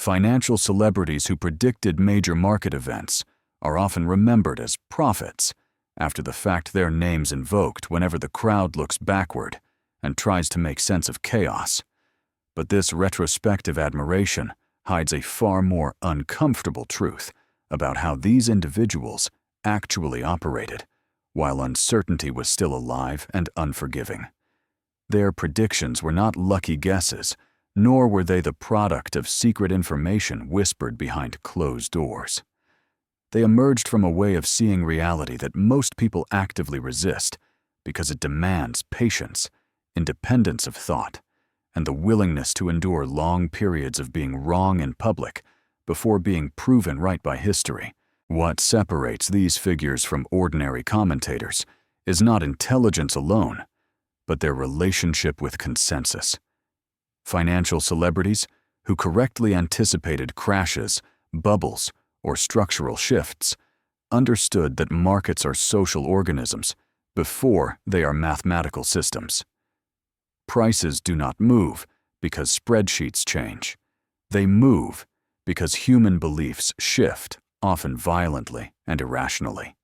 Financial celebrities who predicted major market events are often remembered as prophets. After the fact, their names invoked whenever the crowd looks backward and tries to make sense of chaos. But this retrospective admiration hides a far more uncomfortable truth about how these individuals actually operated, while uncertainty was still alive and unforgiving. Their predictions were not lucky guesses, nor were they the product of secret information whispered behind closed doors. They emerged from a way of seeing reality that most people actively resist because it demands patience, independence of thought, and the willingness to endure long periods of being wrong in public before being proven right by history. What separates these figures from ordinary commentators is not intelligence alone, but their relationship with consensus. Financial celebrities who correctly anticipated crashes, bubbles, or structural shifts understood that markets are social organisms before they are mathematical systems. Prices do not move because spreadsheets change. They move because human beliefs shift, often violently and irrationally.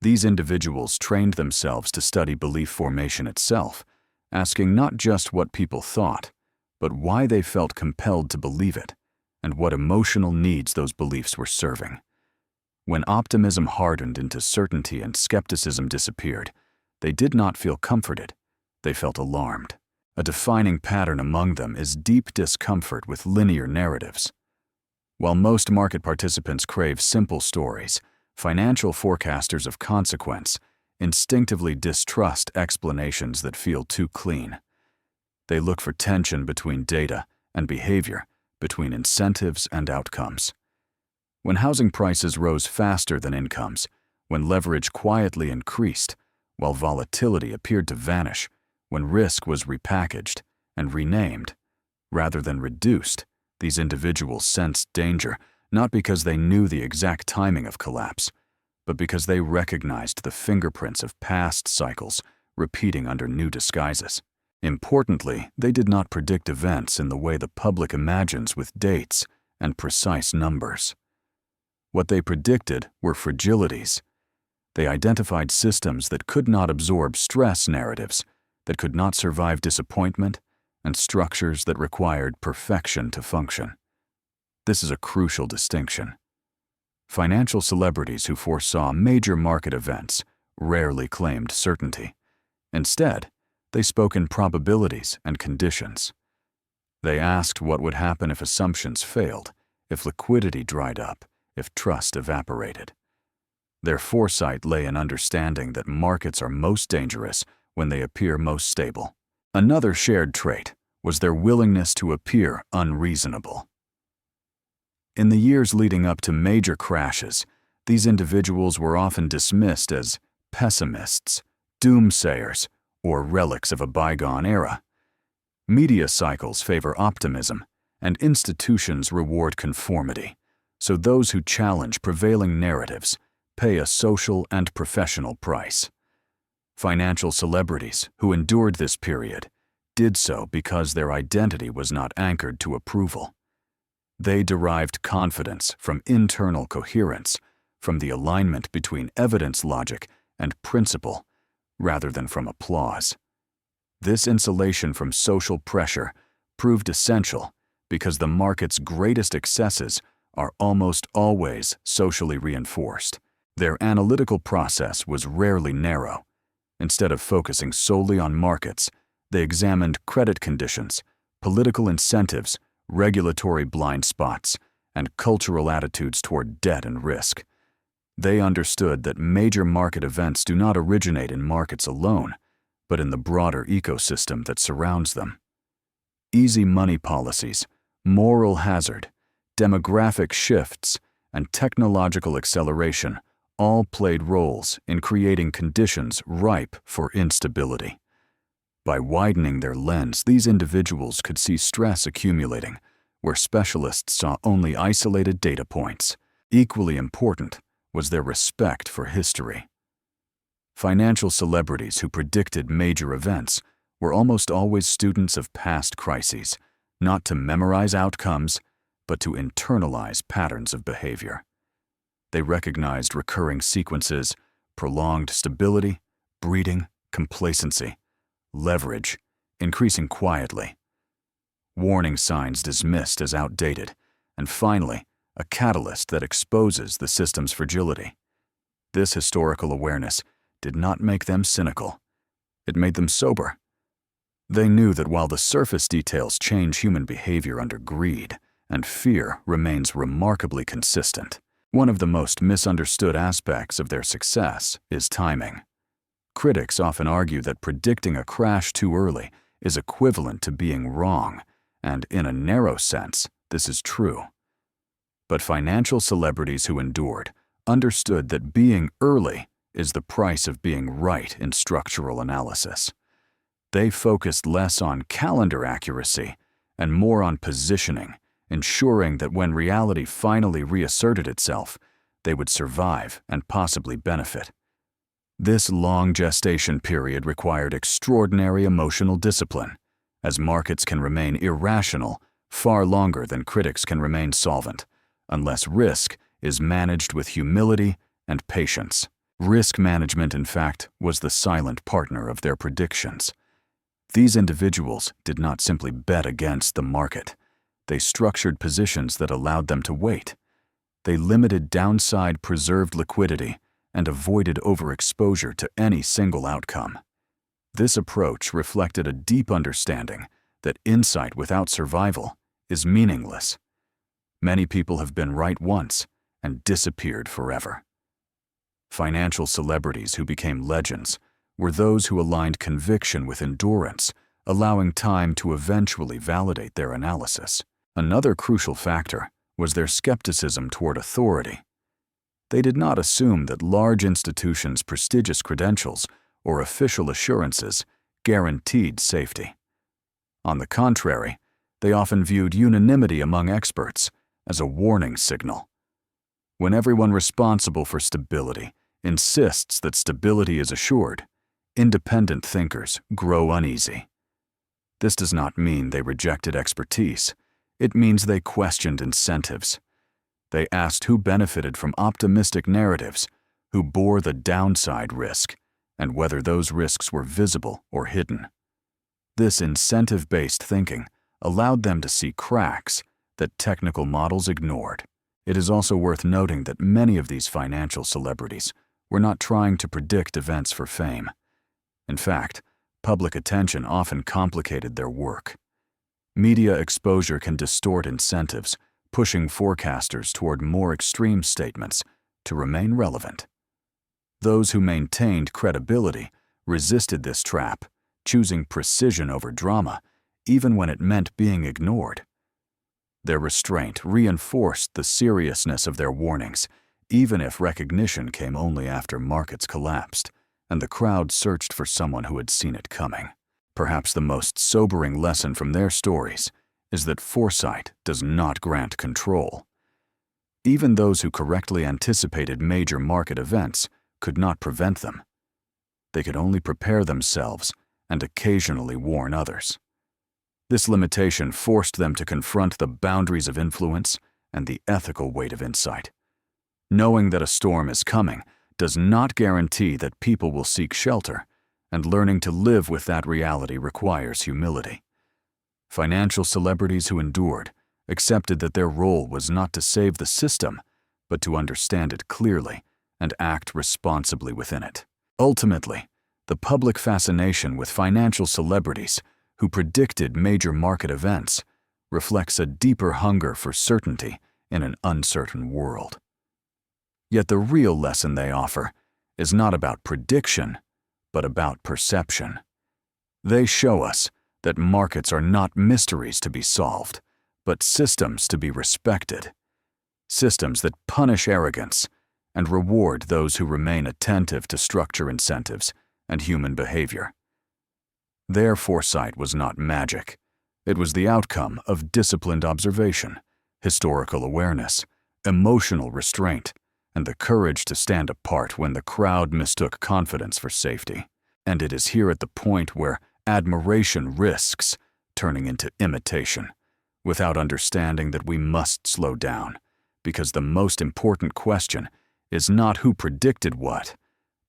These individuals trained themselves to study belief formation itself, asking not just what people thought, but why they felt compelled to believe it, and what emotional needs those beliefs were serving. When optimism hardened into certainty and skepticism disappeared, they did not feel comforted, they felt alarmed. A defining pattern among them is deep discomfort with linear narratives. While most market participants crave simple stories, financial forecasters of consequence instinctively distrust explanations that feel too clean. They look for tension between data and behavior, between incentives and outcomes. When housing prices rose faster than incomes, when leverage quietly increased, while volatility appeared to vanish, when risk was repackaged and renamed, rather than reduced, these individuals sensed danger, not because they knew the exact timing of collapse, but because they recognized the fingerprints of past cycles repeating under new disguises. Importantly, they did not predict events in the way the public imagines with dates and precise numbers. What they predicted were fragilities. They identified systems that could not absorb stress narratives, that could not survive disappointment, and structures that required perfection to function. This is a crucial distinction. Financial celebrities who foresaw major market events rarely claimed certainty. Instead, they spoke in probabilities and conditions. They asked what would happen if assumptions failed, if liquidity dried up, if trust evaporated. Their foresight lay in understanding that markets are most dangerous when they appear most stable. Another shared trait was their willingness to appear unreasonable. In the years leading up to major crashes, these individuals were often dismissed as pessimists, doomsayers, or relics of a bygone era. Media cycles favor optimism, and institutions reward conformity, so those who challenge prevailing narratives pay a social and professional price. Financial celebrities who endured this period did so because their identity was not anchored to approval. They derived confidence from internal coherence, from the alignment between evidence logic and principle, rather than from applause. This insulation from social pressure proved essential because the market's greatest excesses are almost always socially reinforced. Their analytical process was rarely narrow. Instead of focusing solely on markets, they examined credit conditions, political incentives, regulatory blind spots, and cultural attitudes toward debt and risk. They understood that major market events do not originate in markets alone, but in the broader ecosystem that surrounds them. Easy money policies, moral hazard, demographic shifts, and technological acceleration all played roles in creating conditions ripe for instability. By widening their lens, these individuals could see stress accumulating, where specialists saw only isolated data points. Equally important was their respect for history. Financial celebrities who predicted major events were almost always students of past crises, not to memorize outcomes, but to internalize patterns of behavior. They recognized recurring sequences, prolonged stability, breeding, complacency, leverage, increasing quietly, warning signs dismissed as outdated, and finally, a catalyst that exposes the system's fragility. This historical awareness did not make them cynical. It made them sober. They knew that while the surface details change human behavior under greed, and fear remains remarkably consistent, one of the most misunderstood aspects of their success is timing. Critics often argue that predicting a crash too early is equivalent to being wrong, and in a narrow sense, this is true. But financial celebrities who endured understood that being early is the price of being right in structural analysis. They focused less on calendar accuracy and more on positioning, ensuring that when reality finally reasserted itself, they would survive and possibly benefit. This long gestation period required extraordinary emotional discipline, as markets can remain irrational far longer than critics can remain solvent, unless risk is managed with humility and patience. Risk management, in fact, was the silent partner of their predictions. These individuals did not simply bet against the market. They structured positions that allowed them to wait. They limited downside, preserved liquidity, and avoided overexposure to any single outcome. This approach reflected a deep understanding that insight without survival is meaningless. Many people have been right once and disappeared forever. Financial celebrities who became legends were those who aligned conviction with endurance, allowing time to eventually validate their analysis. Another crucial factor was their skepticism toward authority. They did not assume that large institutions' prestigious credentials or official assurances guaranteed safety. On the contrary, they often viewed unanimity among experts as a warning signal. When everyone responsible for stability insists that stability is assured, independent thinkers grow uneasy. This does not mean they rejected expertise. It means they questioned incentives. They asked who benefited from optimistic narratives, who bore the downside risk, and whether those risks were visible or hidden. This incentive-based thinking allowed them to see cracks that technical models ignored. It is also worth noting that many of these financial celebrities were not trying to predict events for fame. In fact, public attention often complicated their work. Media exposure can distort incentives, pushing forecasters toward more extreme statements to remain relevant. Those who maintained credibility resisted this trap, choosing precision over drama, even when it meant being ignored. Their restraint reinforced the seriousness of their warnings, even if recognition came only after markets collapsed, and the crowd searched for someone who had seen it coming. Perhaps the most sobering lesson from their stories is that foresight does not grant control. Even those who correctly anticipated major market events could not prevent them. They could only prepare themselves and occasionally warn others. This limitation forced them to confront the boundaries of influence and the ethical weight of insight. Knowing that a storm is coming does not guarantee that people will seek shelter, and learning to live with that reality requires humility. Financial celebrities who endured accepted that their role was not to save the system, but to understand it clearly and act responsibly within it. Ultimately, the public fascination with financial celebrities who predicted major market events reflects a deeper hunger for certainty in an uncertain world. Yet the real lesson they offer is not about prediction, but about perception. They show us that markets are not mysteries to be solved, but systems to be respected. Systems that punish arrogance and reward those who remain attentive to structure incentives and human behavior. Their foresight was not magic. It was the outcome of disciplined observation, historical awareness, emotional restraint, and the courage to stand apart when the crowd mistook confidence for safety. And it is here at the point where admiration risks turning into imitation, without understanding that we must slow down, because the most important question is not who predicted what,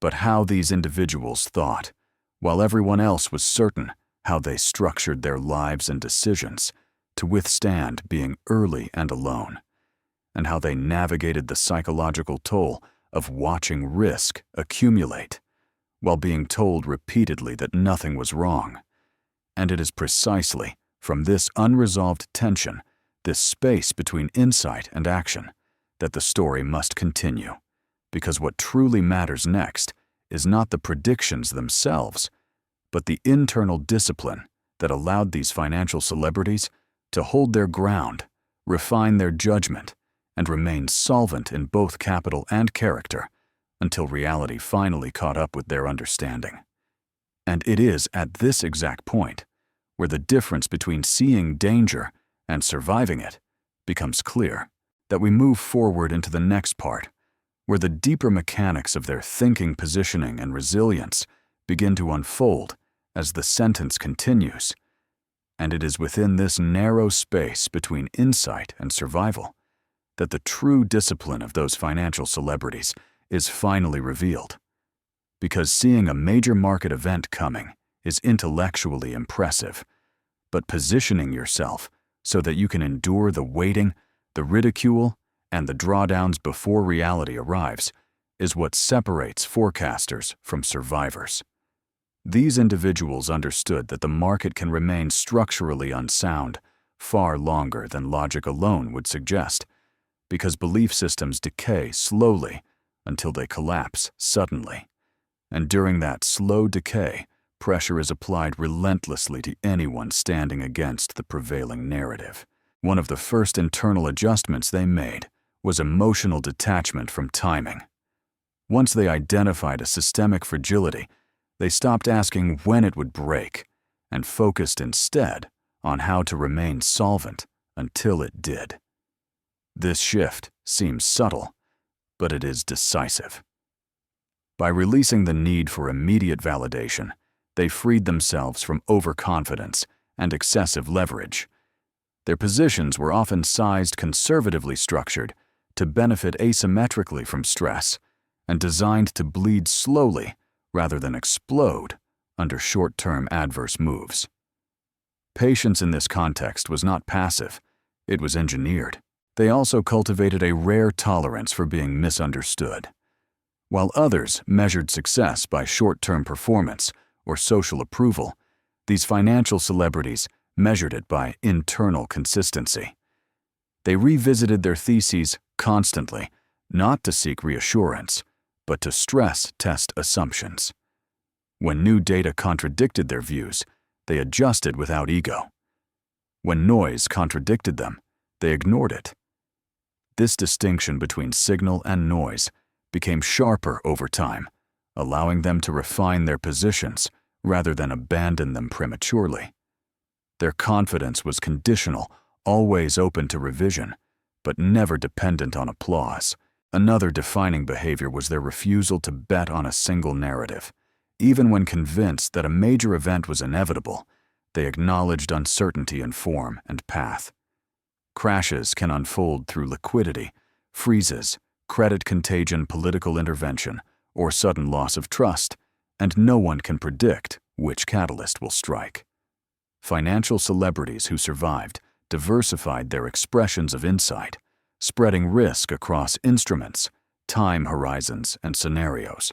but how these individuals thought, while everyone else was certain how they structured their lives and decisions to withstand being early and alone, and how they navigated the psychological toll of watching risk accumulate while being told repeatedly that nothing was wrong. And it is precisely from this unresolved tension, this space between insight and action, that the story must continue, because what truly matters next is not the predictions themselves, but the internal discipline that allowed these financial celebrities to hold their ground, refine their judgment, and remain solvent in both capital and character until reality finally caught up with their understanding. And it is at this exact point where the difference between seeing danger and surviving it becomes clear, that we move forward into the next part, where the deeper mechanics of their thinking, positioning, and resilience begin to unfold as the sentence continues. And it is within this narrow space between insight and survival that the true discipline of those financial celebrities is finally revealed. Because seeing a major market event coming is intellectually impressive, but positioning yourself so that you can endure the waiting, the ridicule, and the drawdowns before reality arrives is what separates forecasters from survivors. These individuals understood that the market can remain structurally unsound far longer than logic alone would suggest, because belief systems decay slowly until they collapse suddenly. And during that slow decay, pressure is applied relentlessly to anyone standing against the prevailing narrative. One of the first internal adjustments they made was emotional detachment from timing. Once they identified a systemic fragility, they stopped asking when it would break and focused instead on how to remain solvent until it did. This shift seems subtle, but it is decisive. By releasing the need for immediate validation, they freed themselves from overconfidence and excessive leverage. Their positions were often sized conservatively structured to benefit asymmetrically from stress and designed to bleed slowly rather than explode under short-term adverse moves. Patience in this context was not passive, it was engineered. They also cultivated a rare tolerance for being misunderstood. While others measured success by short-term performance or social approval, these financial celebrities measured it by internal consistency. They revisited their theses constantly, not to seek reassurance, but to stress-test assumptions. When new data contradicted their views, they adjusted without ego. When noise contradicted them, they ignored it. This distinction between signal and noise became sharper over time, allowing them to refine their positions rather than abandon them prematurely. Their confidence was conditional, always open to revision, but never dependent on applause. Another defining behavior was their refusal to bet on a single narrative. Even when convinced that a major event was inevitable, they acknowledged uncertainty in form and path. Crashes can unfold through liquidity, freezes, credit contagion, political intervention, or sudden loss of trust, and no one can predict which catalyst will strike. Financial celebrities who survived diversified their expressions of insight, spreading risk across instruments, time horizons, and scenarios.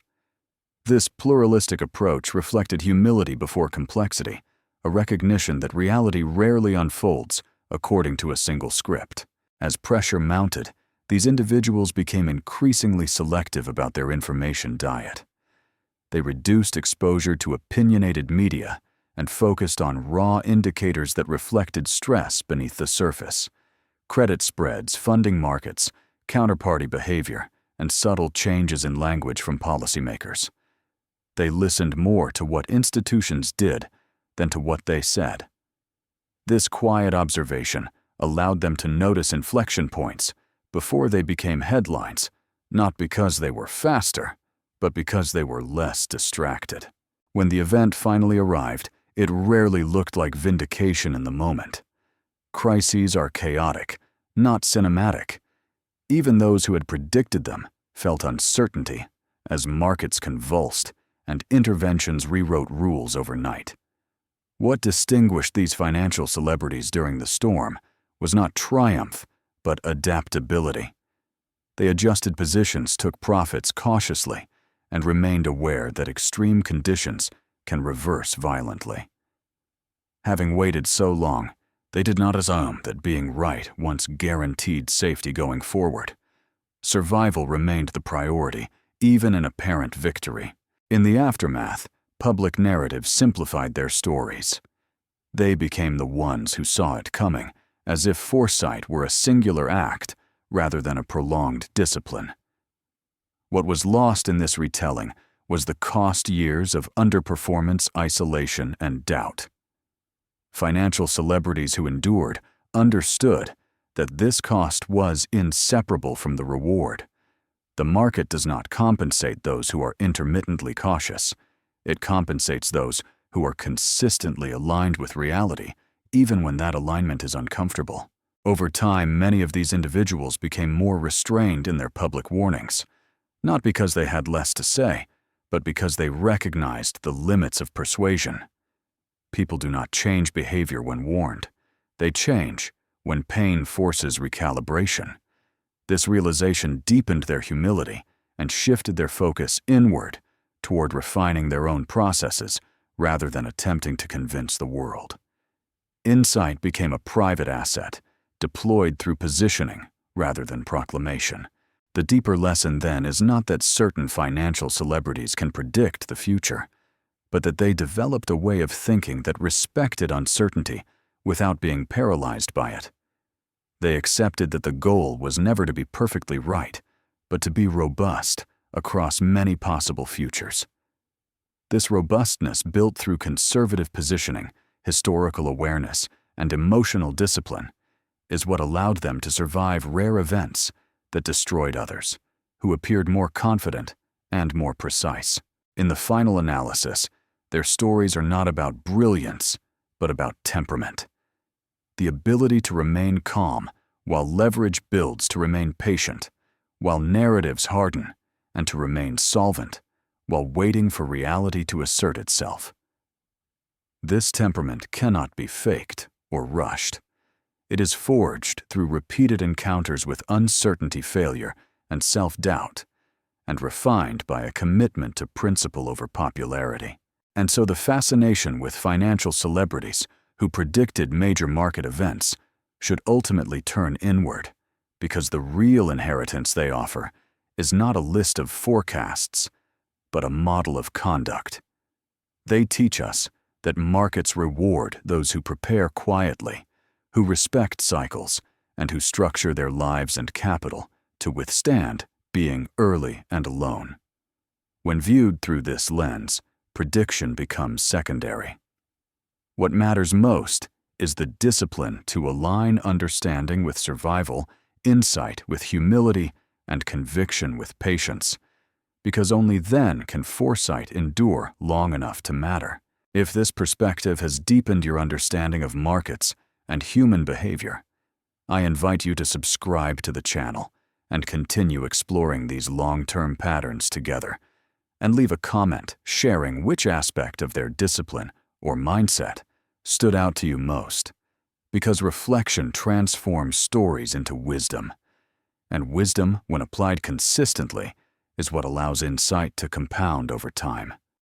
This pluralistic approach reflected humility before complexity, a recognition that reality rarely unfolds according to a single script. As pressure mounted, these individuals became increasingly selective about their information diet. They reduced exposure to opinionated media and focused on raw indicators that reflected stress beneath the surface: credit spreads, funding markets, counterparty behavior, and subtle changes in language from policymakers. They listened more to what institutions did than to what they said. This quiet observation allowed them to notice inflection points before they became headlines, not because they were faster, but because they were less distracted. When the event finally arrived, it rarely looked like vindication in the moment. crises are chaotic, not cinematic. Even those who had predicted them felt uncertainty as markets convulsed and interventions rewrote rules overnight. What distinguished these financial celebrities during the storm was not triumph, but adaptability. They adjusted positions, took profits cautiously, and remained aware that extreme conditions can reverse violently. Having waited so long, they did not assume that being right once guaranteed safety going forward. Survival remained the priority, even in apparent victory. In the aftermath, public narratives simplified their stories. They became the ones who saw it coming, as if foresight were a singular act rather than a prolonged discipline. What was lost in this retelling was the cost years of underperformance, isolation, and doubt. Financial celebrities who endured understood that this cost was inseparable from the reward. The market does not compensate those who are intermittently cautious. It compensates those who are consistently aligned with reality, even when that alignment is uncomfortable. Over time, many of these individuals became more restrained in their public warnings, not because they had less to say, but because they recognized the limits of persuasion. People do not change behavior when warned. They change when pain forces recalibration. This realization deepened their humility and shifted their focus inward toward refining their own processes rather than attempting to convince the world. Insight became a private asset, deployed through positioning rather than proclamation. The deeper lesson then is not that certain financial celebrities can predict the future, but that they developed a way of thinking that respected uncertainty without being paralyzed by it. They accepted that the goal was never to be perfectly right, but to be robust across many possible futures. This robustness, built through conservative positioning, historical awareness, and emotional discipline, is what allowed them to survive rare events that destroyed others, who appeared more confident and more precise. In the final analysis, their stories are not about brilliance, but about temperament. The ability to remain calm while leverage builds, to remain patient while narratives harden, and to remain solvent while waiting for reality to assert itself. This temperament cannot be faked or rushed. It is forged through repeated encounters with uncertainty, failure, and self-doubt, and refined by a commitment to principle over popularity. And so the fascination with financial celebrities who predicted major market events should ultimately turn inward, because the real inheritance they offer is not a list of forecasts, but a model of conduct. They teach us that markets reward those who prepare quietly, who respect cycles, and who structure their lives and capital to withstand being early and alone. When viewed through this lens, prediction becomes secondary. What matters most is the discipline to align understanding with survival, insight with humility, and conviction with patience, because only then can foresight endure long enough to matter. If this perspective has deepened your understanding of markets and human behavior, I invite you to subscribe to the channel and continue exploring these long-term patterns together, and leave a comment sharing which aspect of their discipline or mindset stood out to you most, because reflection transforms stories into wisdom, and wisdom, when applied consistently, is what allows insight to compound over time.